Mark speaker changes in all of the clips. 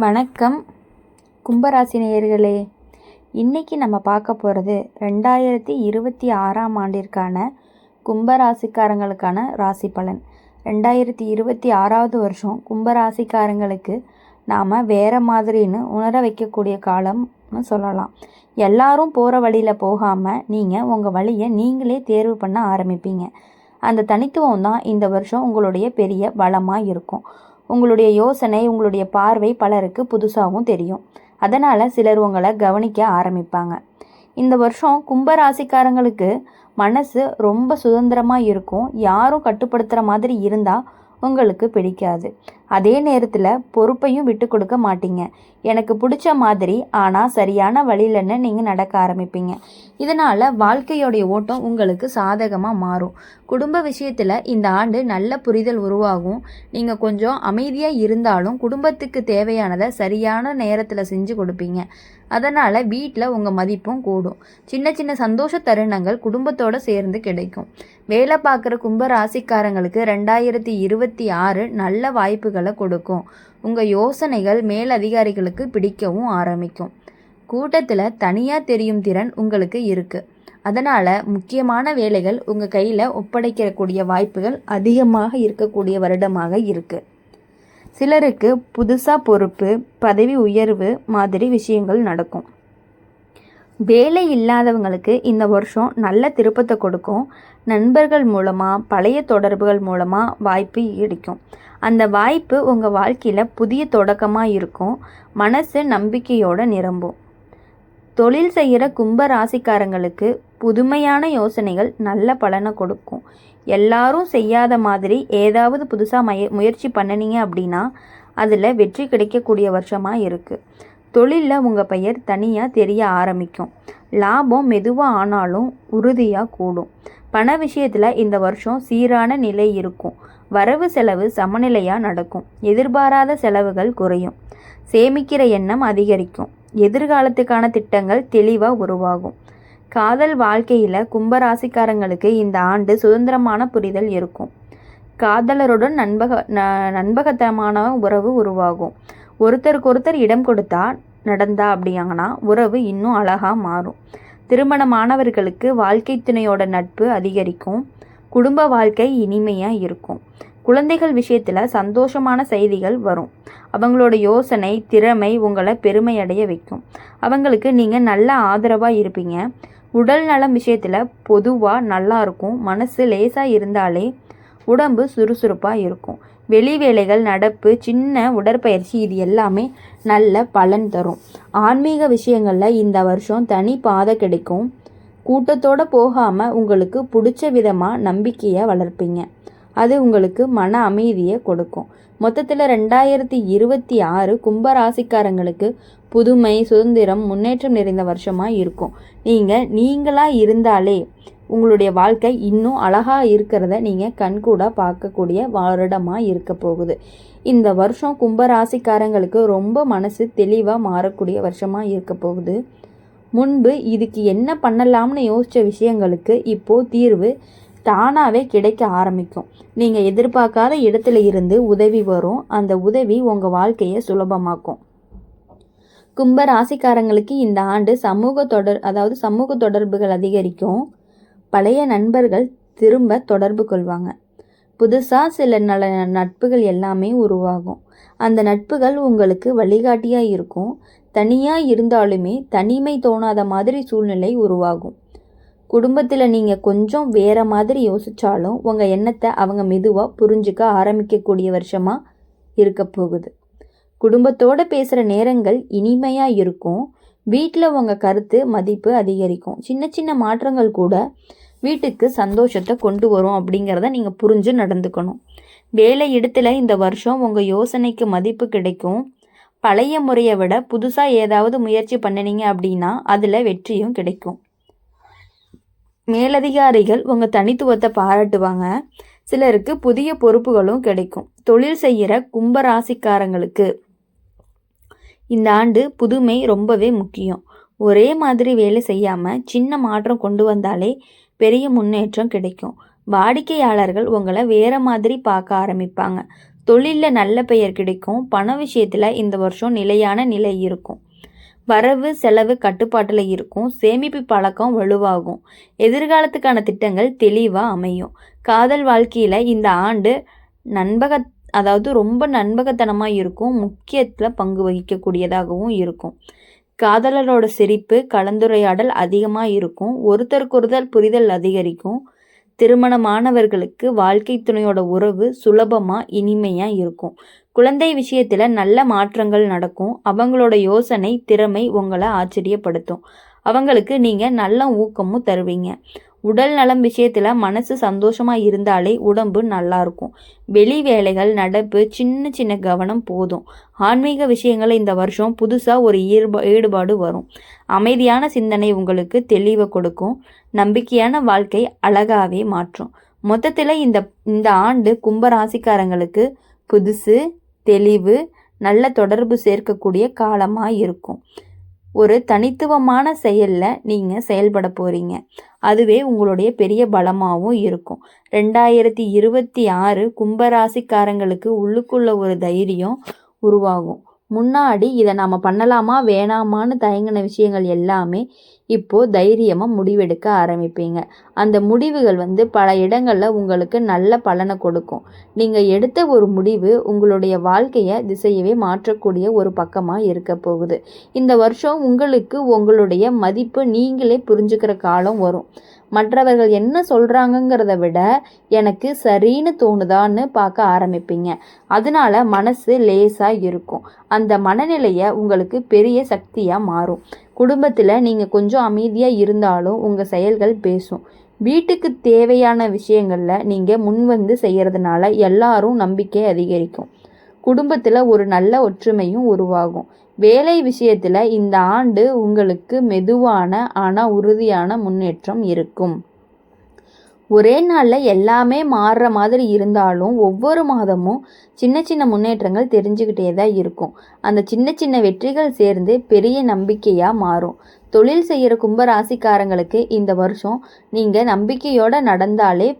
Speaker 1: வணக்கம் கும்பராசி நேயர்களே. இன்றைக்கி நம்ம பார்க்க போகிறது 2026ஆம் ஆண்டிற்கான கும்பராசிக்காரங்களுக்கான ராசி பலன். 2026வது வருஷம் கும்பராசிக்காரங்களுக்கு நாம் வேறு மாதிரின்னு உணர வைக்கக்கூடிய காலம்னு சொல்லலாம். எல்லாரும் போகிற வழியில் போகாமல் நீங்கள் உங்கள் வழியை நீங்களே தேர்வு பண்ண ஆரம்பிப்பீங்க. அந்த தனித்துவம் தான் இந்த வருஷம் உங்களுடைய பெரிய பலமாக இருக்கும். உங்களுடைய யோசனை, உங்களுடைய பார்வை பலருக்கு புதுசாகவும் தெரியும். அதனால் சிலர் உங்களை கவனிக்க ஆரம்பிப்பாங்க. இந்த வருஷம் கும்பராசிக்காரங்களுக்கு மனசு ரொம்ப சுதந்திரமாக இருக்கும். யாரும் கட்டுப்படுத்துகிற மாதிரி இருந்தால் உங்களுக்கு பிடிக்காது. அதே நேரத்தில் பொறுப்பையும் விட்டு கொடுக்க மாட்டீங்க. எனக்கு பிடிச்ச மாதிரி ஆனால் சரியான வழியிலன்னு நீங்கள் நடக்க ஆரம்பிப்பீங்க. இதனால் வாழ்க்கையோடைய ஓட்டம் உங்களுக்கு சாதகமாக மாறும். குடும்ப விஷயத்தில் இந்த ஆண்டு நல்ல புரிதல் உருவாகும். நீங்கள் கொஞ்சம் அமைதியாக இருந்தாலும் குடும்பத்துக்கு தேவையானதை சரியான நேரத்தில் செஞ்சு கொடுப்பீங்க. அதனால் வீட்டில் உங்கள் மதிப்பும் கூடும். சின்ன சின்ன சந்தோஷ தருணங்கள் குடும்பத்தோடு சேர்ந்து கிடைக்கும். வேலை பார்க்குற கும்ப ராசிக்காரங்களுக்கு 2026 நல்ல வாய்ப்புகளை கொடுக்கும். உங்கள் யோசனைகள் மேலதிகாரிகளுக்கு பிடிக்கவும் ஆரம்பிக்கும். கூட்டத்தில் தனியாக தெரியும் திறன் உங்களுக்கு இருக்குது. அதனால் முக்கியமான வேலைகள் உங்கள் கையில் ஒப்படைக்கக்கூடிய வாய்ப்புகள் அதிகமாக இருக்கக்கூடிய வருடமாக இருக்குது. சிலருக்கு புதுசாக பொறுப்பு, பதவி உயர்வு மாதிரி விஷயங்கள் நடக்கும். வேலை இல்லாதவங்களுக்கு இந்த வருஷம் நல்ல திருப்பத்தை கொடுக்கும். நண்பர்கள் மூலமாக, பழைய தொடர்புகள் மூலமாக வாய்ப்பு கிடைக்கும். அந்த வாய்ப்பு உங்கள் வாழ்க்கையில் புதிய தொடக்கமாக இருக்கும். மனசு நம்பிக்கையோடு நிரம்பும். தொழில் செய்கிற கும்ப ராசிக்காரங்களுக்கு புதுமையான யோசனைகள் நல்ல பலனை கொடுக்கும். எல்லாரும் செய்யாத மாதிரி ஏதாவது புதுசாக முயற்சி பண்ணினீங்க அப்படின்னா அதில் வெற்றி கிடைக்கக்கூடிய வருஷமாக இருக்குது. தொழிலில் உங்கள் பெயர் தனியாக தெரிய ஆரம்பிக்கும். லாபம் மெதுவாக ஆனாலும் உறுதியாக கூடும். பண விஷயத்தில் இந்த வருஷம் சீரான நிலை இருக்கும். வரவு செலவு சமநிலையாக நடக்கும். எதிர்பாராத செலவுகள் குறையும். சேமிக்கிற எண்ணம் அதிகரிக்கும். எதிர்காலத்துக்கான திட்டங்கள் தெளிவாக உருவாகும். காதல் வாழ்க்கையில் கும்பராசிக்காரங்களுக்கு இந்த ஆண்டு சுதந்திரமான புரிதல் இருக்கும். காதலருடன் நண்பகத்தனமான உறவு உருவாகும். ஒருத்தருக்கொருத்தர் இடம் கொடுத்தா நடந்தா அப்படியாங்கன்னா உறவு இன்னும் அழகாக மாறும். திருமணமானவர்களுக்கு வாழ்க்கை துணையோட நட்பு அதிகரிக்கும். குடும்ப வாழ்க்கை இனிமையாக இருக்கும். குழந்தைகள் விஷயத்தில் சந்தோஷமான செய்திகள் வரும். அவங்களோட யோசனை, திறமை உங்களை பெருமையடைய வைக்கும். அவங்களுக்கு நீங்கள் நல்ல ஆதரவாக இருப்பீங்க. உடல் நலம் விஷயத்தில் பொதுவாக நல்லா இருக்கும். மனசு லேசாக இருந்தாலே உடம்பு சுறுசுறுப்பாக இருக்கும். வெளி வேலைகள், நடப்பு, சின்ன உடற்பயிற்சி இது எல்லாமே நல்ல பலன் தரும். ஆன்மீக விஷயங்களில் இந்த வருஷம் தனி பாதை கிடைக்கும். கூட்டத்தோடு போகாமல் உங்களுக்கு பிடிச்ச விதமாக நம்பிக்கையை வளர்ப்பீங்க. அது உங்களுக்கு மன அமைதியை கொடுக்கும். மொத்தத்தில் 2026 கும்பராசிக்காரங்களுக்கு புதுமை, சுதந்திரம், முன்னேற்றம் நிறைந்த வருஷமாக இருக்கும். நீங்களாக இருந்தாலே உங்களுடைய வாழ்க்கை இன்னும் அழகாக இருக்கிறத நீங்கள் கண்கூடாக பார்க்கக்கூடிய வருடமாக இருக்க போகுது. இந்த வருஷம் கும்பராசிக்காரங்களுக்கு ரொம்ப மனசு தெளிவாக மாறக்கூடிய வருஷமாக இருக்க போகுது. முன்பு இதுக்கு என்ன பண்ணலாம்னு யோசித்த விஷயங்களுக்கு இப்போது தீர்வு தானாகவே கிடைக்க ஆரம்பிக்கும். நீங்கள் எதிர்பார்க்காத இடத்துல இருந்து உதவி வரும். அந்த உதவி உங்கள் வாழ்க்கையை சுலபமாக்கும். கும்ப ராசிக்காரங்களுக்கு இந்த ஆண்டு சமூக தொடர்புகள் அதிகரிக்கும். பழைய நண்பர்கள் திரும்ப தொடர்பு கொள்வாங்க. புதுசாக சில நட்புகள் எல்லாமே உருவாகும். அந்த நட்புகள் உங்களுக்கு வழிகாட்டியாக இருக்கும். தனியாக இருந்தாலுமே தனிமை தோணாத மாதிரி சூழ்நிலை உருவாகும். குடும்பத்தில் நீங்கள் கொஞ்சம் வேறு மாதிரி யோசித்தாலும் உங்கள் எண்ணத்தை அவங்க மெதுவாக புரிஞ்சுக்க ஆரம்பிக்கக்கூடிய வருஷமாக இருக்க போகுது. குடும்பத்தோடு பேசுகிற நேரங்கள் இனிமையாக இருக்கும். வீட்டில் உங்கள் கருத்து மதிப்பு அதிகரிக்கும். சின்ன சின்ன மாற்றங்கள் கூட வீட்டுக்கு சந்தோஷத்தை கொண்டு வரும் அப்படிங்கிறத நீங்கள் புரிஞ்சு நடந்துக்கணும். வேலை இடத்துல இந்த வருஷம் உங்கள் யோசனைக்கு மதிப்பு கிடைக்கும். பழைய முறையை விட புதுசாக ஏதாவது முயற்சி பண்ணினீங்க அப்படின்னா அதில் வெற்றியும் கிடைக்கும். மேலதிகாரிகள் உங்கள் தனித்துவத்தை பாராட்டுவாங்க. சிலருக்கு புதிய பொறுப்புகளும் கிடைக்கும். தொழில் செய்கிற கும்பராசிக்காரங்களுக்கு இந்த ஆண்டு புதுமை ரொம்பவே முக்கியம். ஒரே மாதிரி வேலை செய்யாமல் சின்ன மாற்றம் கொண்டு வந்தாலே பெரிய முன்னேற்றம் கிடைக்கும். வாடிக்கையாளர்கள் உங்களை வேறு மாதிரி பார்க்க ஆரம்பிப்பாங்க. தொழிலில் நல்ல பெயர் கிடைக்கும். பண விஷயத்தில் இந்த வருஷம் நிலையான நிலை இருக்கும். வரவு செலவு கட்டுப்பாட்டில் இருக்கும். சேமிப்பு பழக்கம் வலுவாகும். எதிர்காலத்துக்கான திட்டங்கள் தெளிவாக அமையும். காதல் வாழ்க்கையில் இந்த ஆண்டு ரொம்ப நண்பகத்தனமாக இருக்கும். முக்கியத்தில் பங்கு வகிக்கக்கூடியதாகவும் இருக்கும். காதலரோட சிரிப்பு கலந்துரையாடல் அதிகமாக இருக்கும். ஒருத்தருக்கொருத்தர் புரிதல் அதிகரிக்கும். திருமணமானவர்களுக்கு வாழ்க்கை துணையோட உறவு சுலபமாக இனிமையாக இருக்கும். குழந்தை விஷயத்தில் நல்ல மாற்றங்கள் நடக்கும். அவங்களோட யோசனை திறமை உங்களை ஆச்சரியப்படுத்தும். அவங்களுக்கு நீங்கள் நல்ல ஊக்கமும் தருவீங்க. உடல் நலம் விஷயத்தில் மனசு சந்தோஷமாக இருந்தாலே உடம்பு நல்லா இருக்கும். வெளி வேலைகள் நடப்பு சின்ன சின்ன கவனம் போதும். ஆன்மீக விஷயங்களை இந்த வருஷம் புதுசாக ஒரு ஈடுபாடு வரும். அமைதியான சிந்தனை உங்களுக்கு தெளிவை கொடுக்கும். நம்பிக்கையான வாழ்க்கை அழகாவே மாற்றும். மொத்தத்தில் இந்த ஆண்டு கும்பராசிக்காரங்களுக்கு புதுசு, தெளிவு, நல்ல தொடர்பு சேர்க்கக்கூடிய காலமாக இருக்கும். ஒரு தனித்துவமான செயலில் நீங்கள் செயல்பட போகிறீங்க. அதுவே உங்களுடைய பெரிய பலமாகவும் இருக்கும். 2026 கும்பராசிக்காரங்களுக்கு உள்ளுக்குள்ள ஒரு தைரியம் உருவாகும். முன்னாடி இதை நாம் பண்ணலாமா வேணாமான்னு தயங்கின விஷயங்கள் எல்லாமே இப்போது தைரியமாக முடிவெடுக்க ஆரம்பிப்பீங்க. அந்த முடிவுகள் பல இடங்களில் உங்களுக்கு நல்ல பலனை கொடுக்கும். நீங்கள் எடுத்த ஒரு முடிவு உங்களுடைய வாழ்க்கையை திசையவே மாற்றக்கூடிய ஒரு பக்கமாக இருக்க போகுது. இந்த வருஷம் உங்களுக்கு உங்களுடைய மதிப்பு நீங்களே புரிஞ்சுக்கிற காலம் வரும். மற்றவர்கள் என்ன சொல்கிறாங்கங்கிறத விட எனக்கு சரின்னு தோணுதான்னு பார்க்க ஆரம்பிப்பீங்க. அதனால மனசு லேசாக இருக்கும். அந்த மனநிலையை உங்களுக்கு பெரிய சக்தியாக மாறும். குடும்பத்தில் நீங்கள் கொஞ்சம் அமைதியாக இருந்தாலும் உங்கள் செயல்கள் பேசும். வீட்டுக்கு தேவையான விஷயங்களில் நீங்கள் முன்வந்து செய்கிறதுனால எல்லாரும் நம்பிக்கை அதிகரிக்கும். குடும்பத்தில் ஒரு நல்ல ஒற்றுமையும் உருவாகும். வேலை விஷயத்தில் இந்த ஆண்டு உங்களுக்கு மெதுவான ஆனால் உறுதியான முன்னேற்றம் இருக்கும். ஒரே நாளில் எல்லாமே மாறுற மாதிரி இருந்தாலும் ஒவ்வொரு மாதமும் சின்ன சின்ன முன்னேற்றங்கள் தெரிஞ்சுக்கிட்டே தான் இருக்கும். அந்த சின்ன சின்ன வெற்றிகள் சேர்ந்து பெரிய நம்பிக்கையாக மாறும். தொழில் செய்கிற கும்பராசிக்காரங்களுக்கு இந்த வருஷம் நீங்கள் நம்பிக்கையோடு நடந்தாலே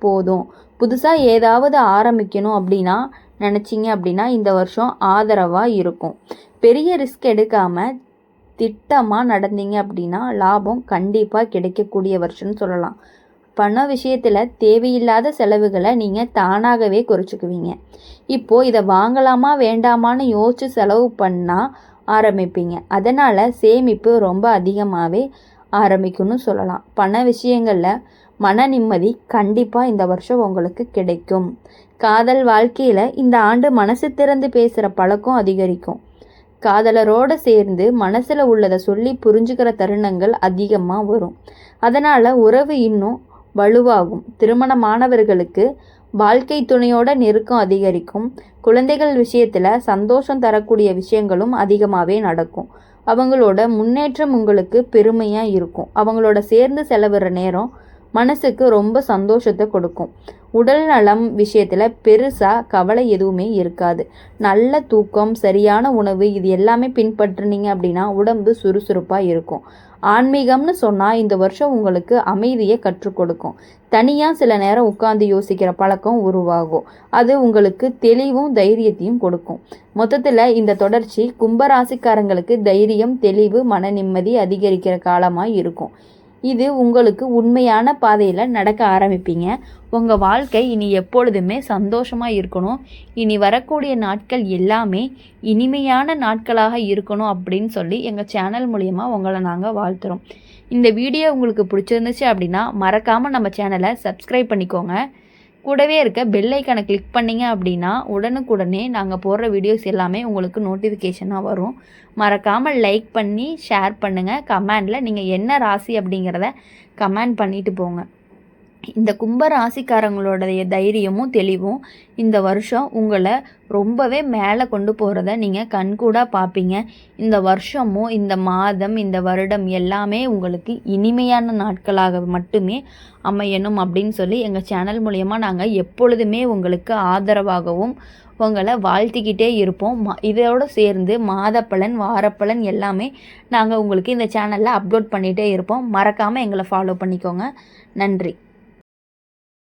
Speaker 1: போதும். புதுசாக ஏதாவது ஆரம்பிக்கணும் அப்படின்னா நினச்சிங்க அப்படின்னா இந்த வருஷம் ஆதரவாக இருக்கும். பெரிய ரிஸ்க் எடுக்காமல் திட்டமாக நடந்தீங்க அப்படின்னா லாபம் கண்டிப்பாக கிடைக்கக்கூடிய வருஷம்னு சொல்லலாம். பண விஷயத்தில் தேவையில்லாத செலவுகளை நீங்கள் தானாகவே குறைச்சிக்குவீங்க. இப்போது இதை வாங்கலாமா வேண்டாமான்னு யோசித்து செலவு பண்ணால் ஆரம்பிப்பீங்க. அதனால் சேமிப்பு ரொம்ப அதிகமாகவே ஆரம்பிக்கும்னு சொல்லலாம். பண விஷயங்களில் மன நிம்மதி கண்டிப்பாக இந்த வருஷம் உங்களுக்கு கிடைக்கும். காதல் வாழ்க்கையில் இந்த ஆண்டு மனசு திறந்து பேசுகிற பழக்கம் அதிகரிக்கும். காதலரோடு சேர்ந்து மனசில் உள்ளதை சொல்லி புரிஞ்சுக்கிற தருணங்கள் அதிகமாக வரும். அதனால் உறவு இன்னும் வலுவாகும். திருமணமானவர்களுக்கு வாழ்க்கை துணையோட நெருக்கம் அதிகரிக்கும். குழந்தைகள் விஷயத்தில் சந்தோஷம் தரக்கூடிய விஷயங்களும் அதிகமாகவே நடக்கும். அவங்களோட முன்னேற்றம் உங்களுக்கு பெருமையாக இருக்கும். அவங்களோட சேர்ந்து செலவிடுற நேரம் மனசுக்கு ரொம்ப சந்தோஷத்தை கொடுக்கும். உடல் நலம் விஷயத்தில் பெருசாக கவலை எதுவுமே இருக்காது. நல்ல தூக்கம், சரியான உணவு இது எல்லாமே பின்பற்றுனீங்க அப்படின்னா உடம்பு சுறுசுறுப்பாக இருக்கும். ஆன்மீகம்னு சொன்னால் இந்த வருஷம் உங்களுக்கு அமைதியை கற்றுக் கொடுக்கும். தனியாக சில நேரம் உட்கார்ந்து யோசிக்கிற பழக்கம் உருவாகும். அது உங்களுக்கு தெளிவும் தைரியத்தையும் கொடுக்கும். மொத்தத்தில் இந்த தொடர்ச்சி கும்பராசிக்காரங்களுக்கு தைரியம், தெளிவு, மன நிம்மதி அதிகரிக்கிற காலமாக இருக்கும். இது உங்களுக்கு உண்மையான பாதையில் நடக்க ஆரம்பிப்பீங்க. உங்கள் வாழ்க்கை இனி எப்பொழுதுமே சந்தோஷமாக இருக்கணும். இனி வரக்கூடிய நாட்கள் எல்லாமே இனிமையான நாட்களாக இருக்கணும் அப்படின்னு சொல்லி எங்கள் சேனல் மூலயமா உங்களை நாங்கள் வாழ்த்துறோம். இந்த வீடியோ உங்களுக்கு பிடிச்சிருந்துச்சு அப்படின்னா மறக்காமல் நம்ம சேனலை சப்ஸ்கிரைப் பண்ணிக்கோங்க. கூடவே இருக்க பெல் ஐக்கானை கிளிக் பண்ணிங்க அப்படின்னா உடனுக்குடனே நாங்கள் போடுற வீடியோஸ் எல்லாமே உங்களுக்கு நோட்டிஃபிகேஷனாக வரும். மறக்காமல் லைக் பண்ணி ஷேர் பண்ணுங்கள். கமெண்டில் நீங்கள் என்ன ராசி அப்படிங்கிறத கமெண்ட் பண்ணிட்டு போங்க. இந்த கும்ப ராசிக்காரங்களுடைய தைரியமும் தெளிவும் இந்த வருஷம் உங்களை ரொம்பவே மேலே கொண்டு போகிறத நீங்கள் கண்கூடாக பார்ப்பீங்க. இந்த வருஷமும் இந்த மாதம் இந்த வருடம் எல்லாமே உங்களுக்கு இனிமையான நாட்களாக மட்டுமே அமையணும் அப்படின்னு சொல்லி எங்கள் சேனல் மூலயமா நாங்கள் எப்பொழுதுமே உங்களுக்கு ஆதரவாகவும் உங்களை வாழ்த்திக்கிட்டே இருப்போம். இதோடு சேர்ந்து மாதப்பலன், வாரப்பலன் எல்லாமே நாங்கள் உங்களுக்கு இந்த சேனலில் அப்லோட் பண்ணிகிட்டே இருப்போம். மறக்காமல் எங்களை ஃபாலோ பண்ணிக்கோங்க. நன்றி.